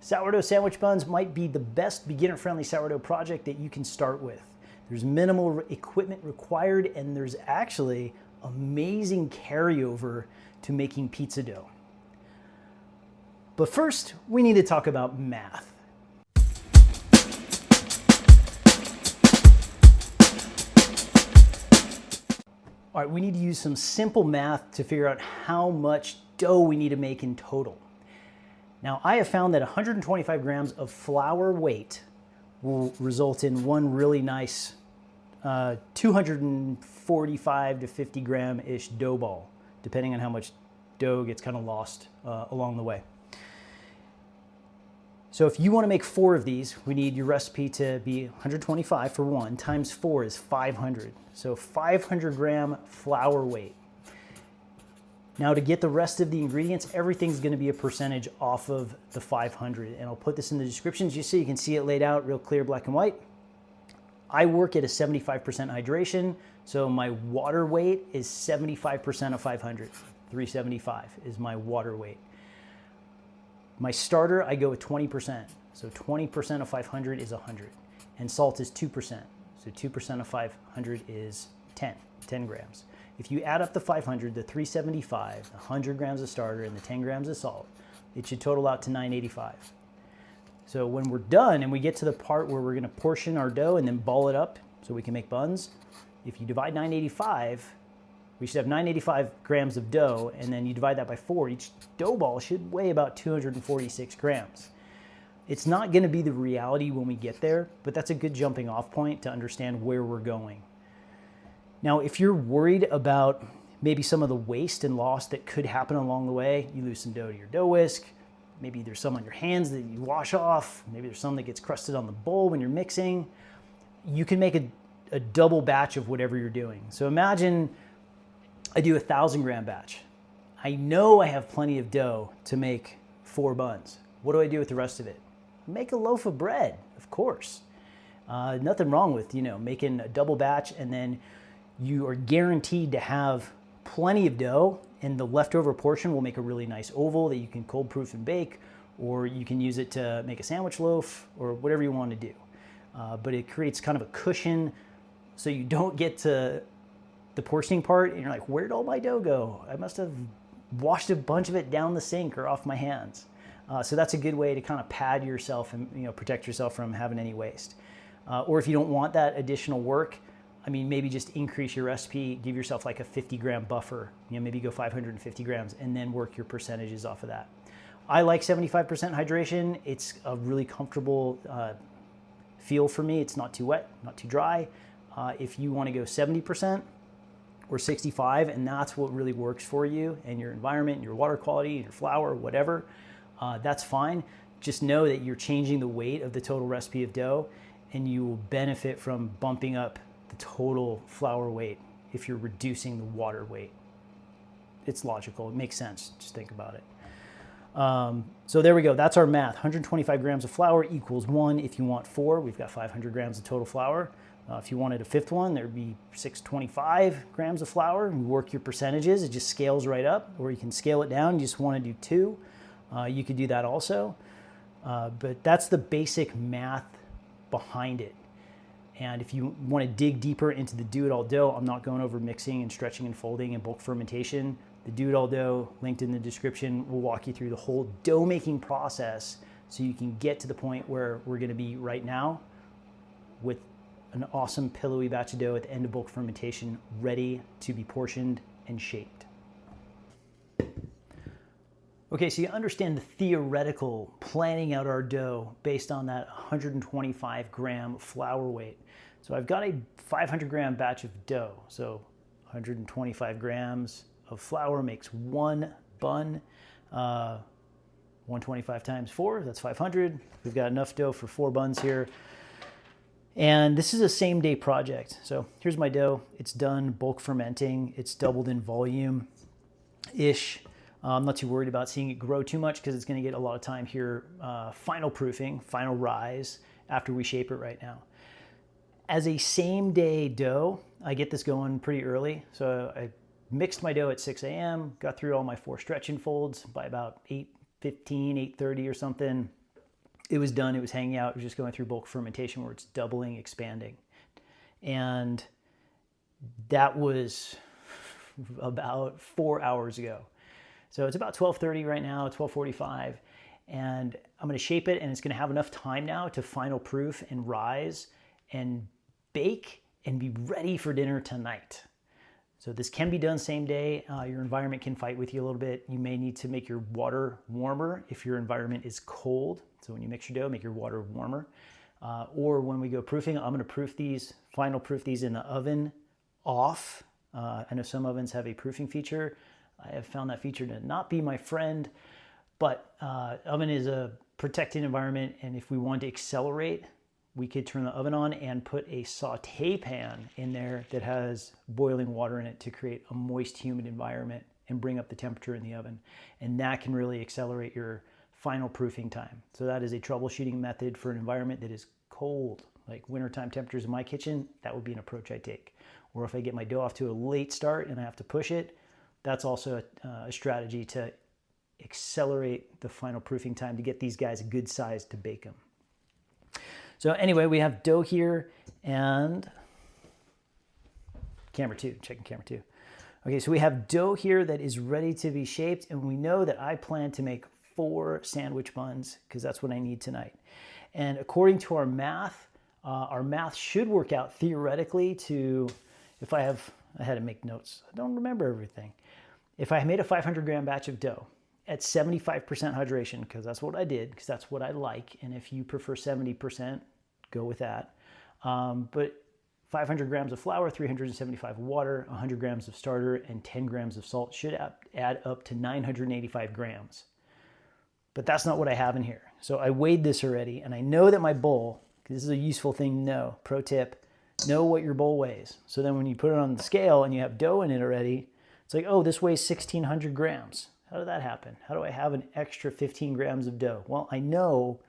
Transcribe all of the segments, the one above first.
Sourdough sandwich buns might be the best beginner-friendly sourdough project that you can start with. There's minimal equipment required, and there's actually amazing carryover to making pizza dough. But first, we need to talk about math. All right, we need to use some simple math to figure out how much dough we need to make in total. Now, I have found that 125 grams of flour weight will result in one really nice 245 to 50 gram-ish dough ball, depending on how much dough gets kind of lost along the way. So if you want to make 4 of these, we need your recipe to be 125 for one, times 4 is 500. So 500 gram flour weight. Now to get the rest of the ingredients, everything's going to be a percentage off of the 500. And I'll put this in the description just so you can see it laid out real clear, black and white. I work at a 75% hydration, so my water weight is 75% of 500. 375 is my water weight. My starter, I go with 20%. So 20% of 500 is 100. And salt is 2%. So 2% of 500 is 10 grams. If you add up the 500, the 375, the 100 grams of starter, and the 10 grams of salt, it should total out to 985. So when we're done and we get to the part where we're going to portion our dough and then ball it up so we can make buns, if you divide 985, we should have 985 grams of dough, and then you divide that by 4. Each dough ball should weigh about 246 grams. It's not going to be the reality when we get there, but that's a good jumping off point to understand where we're going. Now, if you're worried about maybe some of the waste and loss that could happen along the way, you lose some dough to your dough whisk, maybe there's some on your hands that you wash off, maybe there's some that gets crusted on the bowl when you're mixing, you can make a double batch of whatever you're doing. So imagine I do a 1,000 gram batch. I know I have plenty of dough to make 4 buns. What do I do with the rest of it? Make a loaf of bread, of course. Nothing wrong with, making a double batch, and then you are guaranteed to have plenty of dough, and the leftover portion will make a really nice oval that you can cold proof and bake, or you can use it to make a sandwich loaf or whatever you want to do. But it creates kind of a cushion so you don't get to the portioning part and you're like, where'd all my dough go? I must have washed a bunch of it down the sink or off my hands. So that's a good way to kind of pad yourself and protect yourself from having any waste. Or if you don't want that additional work, maybe just increase your recipe, give yourself like a 50 gram buffer, maybe go 550 grams and then work your percentages off of that. I like 75% hydration. It's a really comfortable feel for me. It's not too wet, not too dry. If you want to go 70% or 65, and that's what really works for you and your environment, and your water quality, and your flour, whatever, that's fine. Just know that you're changing the weight of the total recipe of dough, and you will benefit from bumping up the total flour weight if you're reducing the water weight. It's logical. It makes sense. Just think about it. So there we go. That's our math. 125 grams of flour equals 1 if you want 4. We've got 500 grams of total flour. If you wanted a 5th one, there'd be 625 grams of flour. You work your percentages. It just scales right up, or you can scale it down. You just want to do 2. You could do that also. But that's the basic math behind it. And if you want to dig deeper into the do-it-all dough, I'm not going over mixing and stretching and folding and bulk fermentation. The do-it-all dough, linked in the description, will walk you through the whole dough making process so you can get to the point where we're going to be right now with an awesome pillowy batch of dough at the end of bulk fermentation, ready to be portioned and shaped. Okay, so you understand the theoretical planning out our dough based on that 125 gram flour weight. So I've got a 500 gram batch of dough. So 125 grams of flour makes 1 bun. 125 times 4, that's 500. We've got enough dough for 4 buns here. And this is a same day project. So here's my dough. It's done bulk fermenting. It's doubled in volume-ish. I'm not too worried about seeing it grow too much because it's going to get a lot of time here final proofing, final rise after we shape it right now. As a same day dough, I get this going pretty early. So I mixed my dough at 6 a.m., got through all my 4 stretch and folds by about 8:15, 8:30 or something. it was done. It was hanging out. It was just going through bulk fermentation where it's doubling, expanding. And that was about 4 hours ago. So it's about 12:30 right now, 12:45. And I'm going to shape it, and it's going to have enough time now to final proof and rise and bake and be ready for dinner tonight. So this can be done same day. Your environment can fight with you a little bit. You may need to make your water warmer if your environment is cold. So when you mix your dough, make your water warmer. Or when we go proofing, I'm going to final proof these in the oven off. I know some ovens have a proofing feature. I have found that feature to not be my friend, but oven is a protected environment, and if we want to accelerate, we could turn the oven on and put a saute pan in there that has boiling water in it to create a moist, humid environment and bring up the temperature in the oven. And that can really accelerate your final proofing time. So that is a troubleshooting method for an environment that is cold, like wintertime temperatures in my kitchen. That would be an approach I take. Or if I get my dough off to a late start and I have to push it, that's also a strategy to accelerate the final proofing time to get these guys a good size to bake them. So anyway, we have dough here, and camera 2, checking camera 2. Okay, so we have dough here that is ready to be shaped, and we know that I plan to make 4 sandwich buns because that's what I need tonight. And according to our math should work out theoretically to, I had to make notes. I don't remember everything. If I made a 500 gram batch of dough at 75% hydration, because that's what I did, because that's what I like, and if you prefer 70%, go with that. But 500 grams of flour, 375 water, 100 grams of starter, and 10 grams of salt should add up to 985 grams. But that's not what I have in here. So I weighed this already, and I know that my bowl, this is a useful thing to know, pro tip, know what your bowl weighs. So then when you put it on the scale and you have dough in it already, it's like, oh, this weighs 1,600 grams. How did that happen? How do I have an extra 15 grams of dough? Well, I know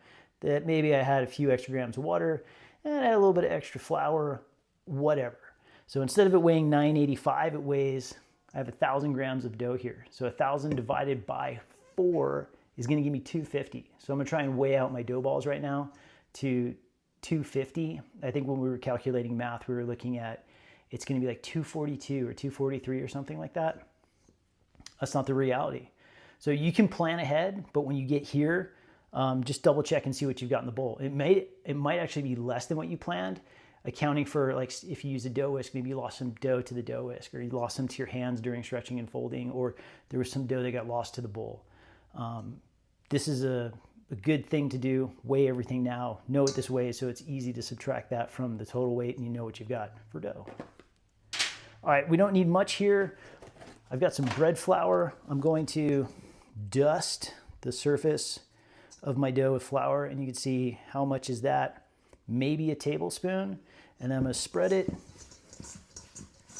that maybe I had a few extra grams of water and I had a little bit of extra flour, whatever. So instead of it weighing 985, I have 1,000 grams of dough here. So 1,000 divided by 4 is going to give me 250. So I'm going to try and weigh out my dough balls right now to 250. I think when we were calculating math, we were looking at it's going to be like 242 or 243 or something like that. That's not the reality. So you can plan ahead, but when you get here, just double check and see what you've got in the bowl. It might actually be less than what you planned, accounting for, like, if you use a dough whisk, maybe you lost some dough to the dough whisk, or you lost some to your hands during stretching and folding, or there was some dough that got lost to the bowl. This is a good thing to do. Weigh everything now. Know what this weighs, so it's easy to subtract that from the total weight, and you know what you've got for dough. All right, we don't need much here. I've got some bread flour. I'm going to dust the surface of my dough with flour, and you can see how much is that. Maybe a tablespoon, and then I'm going to spread it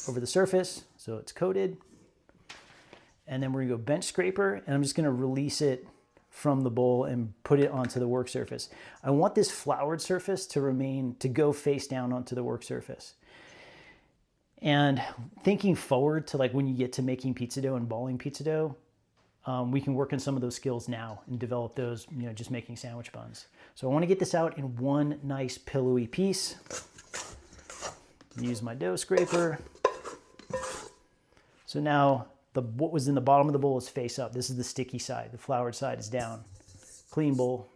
over the surface so it's coated. And then we're going to go bench scraper, and I'm just going to release it from the bowl and put it onto the work surface. I want this floured surface to go face down onto the work surface. And thinking forward to, like, when you get to making pizza dough and balling pizza dough, we can work on some of those skills now and develop those, just making sandwich buns. So I want to get this out in one nice pillowy piece. Use my dough scraper. So now what was in the bottom of the bowl is face up. This is the sticky side. The floured side is down. Clean bowl.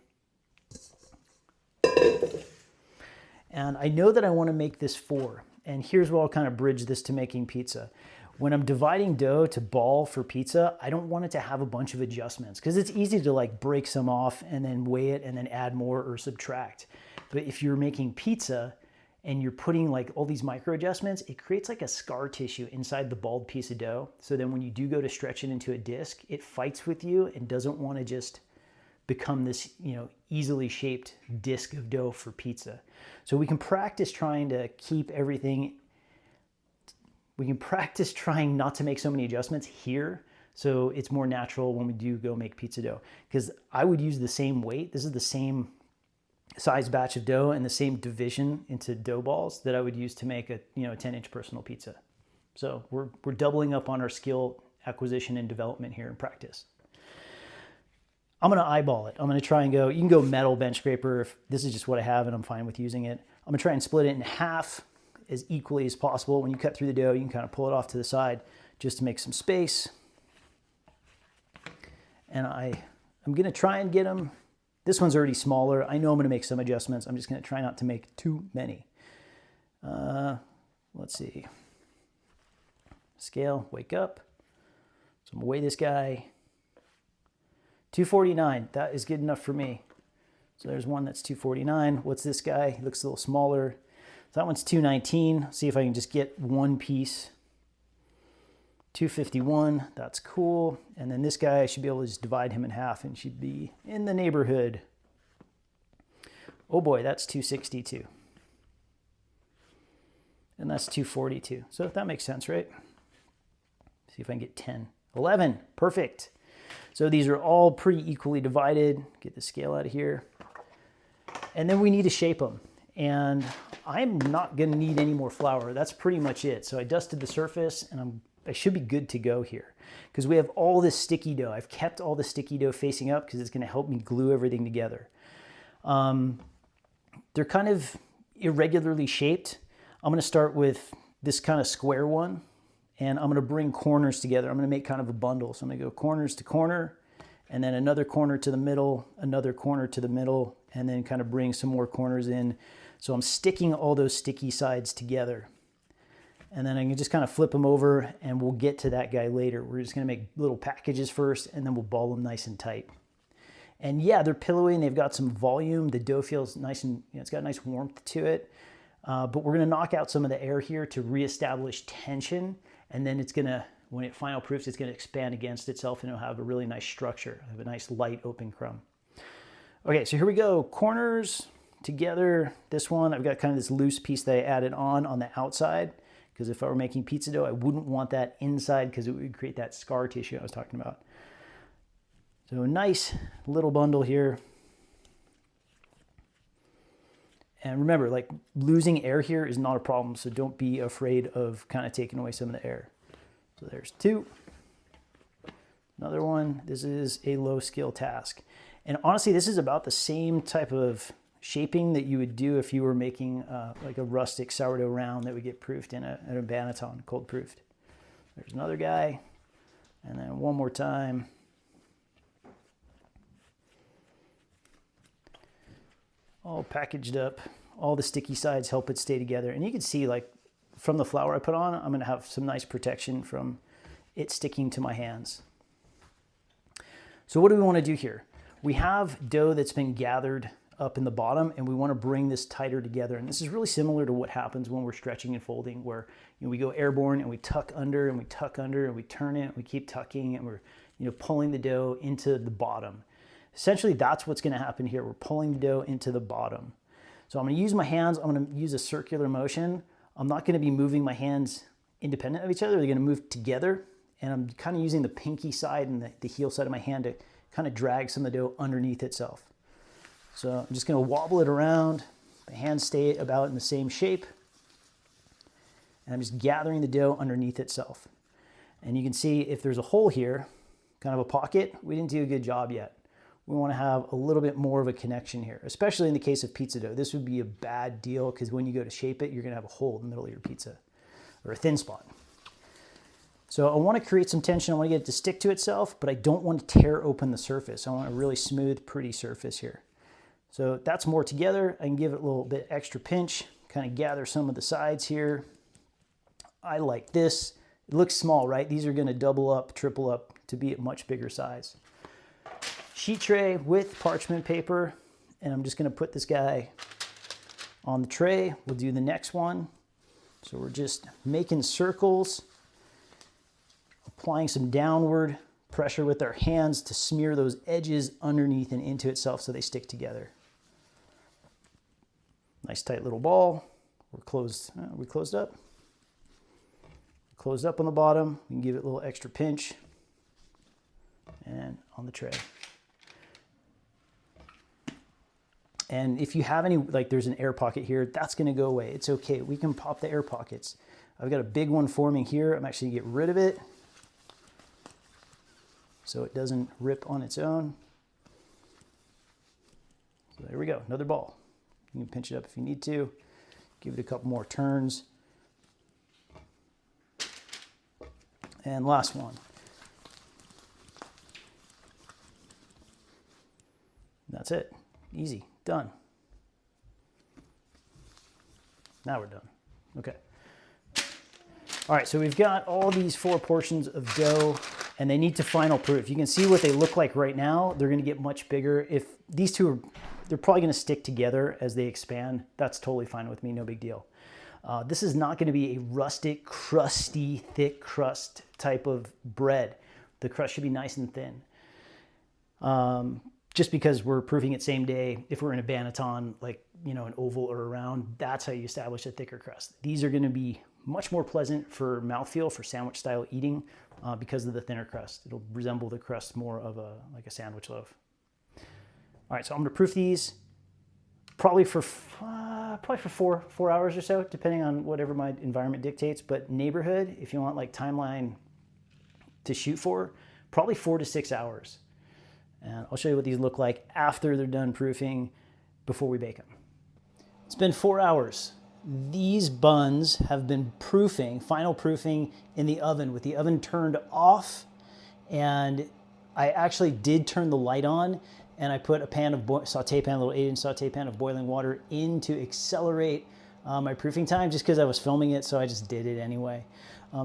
And I know that I want to make this 4. And here's where I'll kind of bridge this to making pizza. When I'm dividing dough to ball for pizza, I don't want it to have a bunch of adjustments because it's easy to, like, break some off and then weigh it and then add more or subtract. But if you're making pizza and you're putting, like, all these micro adjustments, it creates like a scar tissue inside the balled piece of dough. So then when you do go to stretch it into a disc, it fights with you and doesn't want to just become this, easily shaped disc of dough for pizza. So we can practice trying to keep everything, we can practice trying not to make so many adjustments here so it's more natural when we do go make pizza dough. Because I would use the same weight. This is the same size batch of dough and the same division into dough balls that I would use to make a 10-inch personal pizza. So we're doubling up on our skill acquisition and development here in practice. I'm going to eyeball it. I'm going to try and go, you can go metal bench scraper if this is just what I have and I'm fine with using it. I'm going to try and split it in half as equally as possible. When you cut through the dough, you can kind of pull it off to the side just to make some space. And I'm going to try and get them. This one's already smaller. I know I'm going to make some adjustments. I'm just going to try not to make too many. Let's see. Scale, wake up. So I'm going to weigh this guy. 249, that is good enough for me. So there's one that's 249. What's this guy? He looks a little smaller. So that one's 219. See if I can just get one piece. 251, that's cool. And then this guy, I should be able to just divide him in half and should be in the neighborhood. Oh boy, that's 262. And that's 242. So that makes sense, right? See if I can get 10. 11, perfect. So these are all pretty equally divided. Get the scale out of here. And then we need to shape them. And I'm not gonna need any more flour. That's pretty much it. So I dusted the surface and I should be good to go here. Because we have all this sticky dough. I've kept all the sticky dough facing up because it's gonna help me glue everything together. They're kind of irregularly shaped. I'm gonna start with this kind of square one. And I'm gonna bring corners together. I'm gonna make kind of a bundle. So I'm gonna go corners to corner, and then another corner to the middle, another corner to the middle, and then kind of bring some more corners in. So I'm sticking all those sticky sides together. And then I can just kind of flip them over, and we'll get to that guy later. We're just gonna make little packages first, and then we'll ball them nice and tight. And yeah, they're pillowy and they've got some volume. The dough feels nice and it's got a nice warmth to it. But we're gonna knock out some of the air here to reestablish tension. And then it's gonna, when it final proofs, it's gonna expand against itself and it'll have a really nice structure, have a nice light open crumb. Okay, so here we go. Corners together. This one, I've got kind of this loose piece that I added on the outside, because if I were making pizza dough, I wouldn't want that inside because it would create that scar tissue I was talking about. So a nice little bundle here. And remember, like, losing air here is not a problem, so don't be afraid of kind of taking away some of the air. So there's two. Another one. This is a low skill task. And honestly, this is about the same type of shaping that you would do if you were making like a rustic sourdough round that would get proofed in a banneton, cold proofed. There's another guy. And then one more time. All packaged up. All the sticky sides help it stay together. And you can see, like, from the flour I put on, I'm gonna have some nice protection from it sticking to my hands. So what do we wanna do here? We have dough that's been gathered up in the bottom, and we wanna bring this tighter together. And this is really similar to what happens when we're stretching and folding, where we go airborne and we tuck under and we tuck under and we turn it and we keep tucking and we're pulling the dough into the bottom. Essentially, that's what's gonna happen here. We're pulling the dough into the bottom. So I'm gonna use my hands, I'm gonna use a circular motion. I'm not gonna be moving my hands independent of each other. They're gonna move together. And I'm kind of using the pinky side and the heel side of my hand to kind of drag some of the dough underneath itself. So I'm just gonna wobble it around. The hands stay about in the same shape. And I'm just gathering the dough underneath itself. And you can see if there's a hole here, kind of a pocket, we didn't do a good job yet. We want to have a little bit more of a connection here, especially in the case of pizza dough. This would be a bad deal because when you go to shape it, you're going to have a hole in the middle of your pizza, or a thin spot. So I want to create some tension. I want to get it to stick to itself, but I don't want to tear open the surface. I want a really smooth, pretty surface here. So that's more together. I can give it a little bit extra pinch, kind of gather some of the sides here. I like this. It looks small, right? These are going to double up, triple up to be a much bigger size. Sheet tray with parchment paper, and I'm just going to put this guy on the tray. We'll do the next one. So we're just making circles, applying some downward pressure with our hands to smear those edges underneath and into itself so they stick together. Nice tight little ball. We're closed up. Closed up on the bottom. We can give it a little extra pinch. And on the tray. And if you have any, like there's an air pocket here, that's gonna go away. It's okay, we can pop the air pockets. I've got a big one forming here. I'm actually gonna get rid of it so it doesn't rip on its own. there we go, another ball. You can pinch it up if you need to. Give it a couple more turns. And last one. That's it. Easy. Done. Now we're done. Okay. All right, so we've got all these 4 portions of dough, and they need to final proof. You can see what they look like right now. They're gonna get much bigger. If these two are, they're probably gonna stick together as they expand. That's totally fine with me, no big deal. This is not gonna be a rustic, crusty, thick crust type of bread. The crust should be nice and thin. Just because we're proofing it same day, if we're in a banneton, like, you know, an oval or a round, that's how you establish a thicker crust. These are gonna be much more pleasant for mouthfeel, for sandwich style eating, because of the thinner crust. It'll resemble the crust more of like a sandwich loaf. All right, so I'm gonna proof these probably for 4 hours or so, depending on whatever my environment dictates. But neighborhood, if you want like timeline to shoot for, probably 4 to 6 hours. And I'll show you what these look like after they're done proofing, before we bake them. It's been 4 hours. These buns have been proofing, final proofing in the oven with the oven turned off. And I actually did turn the light on, and I put a pan of saute pan, a little 8-inch saute pan of boiling water in to accelerate my proofing time, just because I was filming it, so I just did it anyway.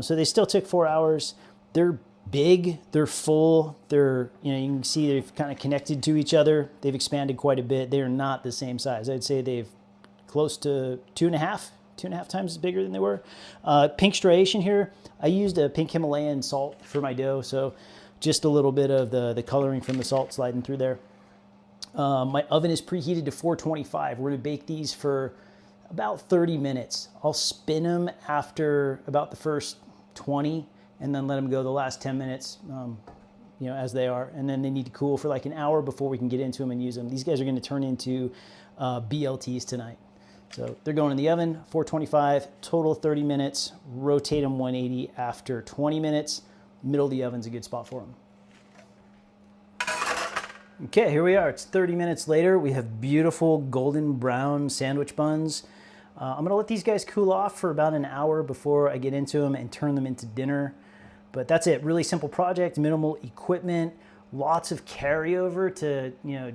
So they still took 4 hours. They're big, they're full, they're, you know, you can see they've kind of connected to each other. They've expanded quite a bit. They are not the same size. I'd say they've close to 2.5 times bigger than they were. Pink striation here, I used a pink Himalayan salt for my dough, so just a little bit of the coloring from the salt sliding through there. My oven is preheated to 425. We're gonna bake these for about 30 minutes. I'll spin them after about the first 20, and then let them go the last 10 minutes, you know, as they are. And then they need to cool for like an hour before we can get into them and use them. These guys are gonna turn into BLTs tonight. So they're going in the oven, 425, total 30 minutes, rotate them 180 after 20 minutes. Middle of the oven's a good spot for them. Okay, here we are. It's 30 minutes later. We have beautiful golden brown sandwich buns. I'm gonna let these guys cool off for about an hour before I get into them and turn them into dinner. But that's it, really simple project, minimal equipment, lots of carryover to, you know,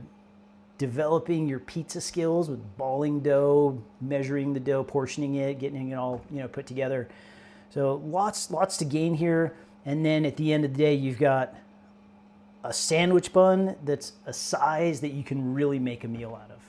developing your pizza skills with balling dough, measuring the dough, portioning it, getting it all, you know, put together. So lots to gain here. And then at the end of the day, you've got a sandwich bun that's a size that you can really make a meal out of.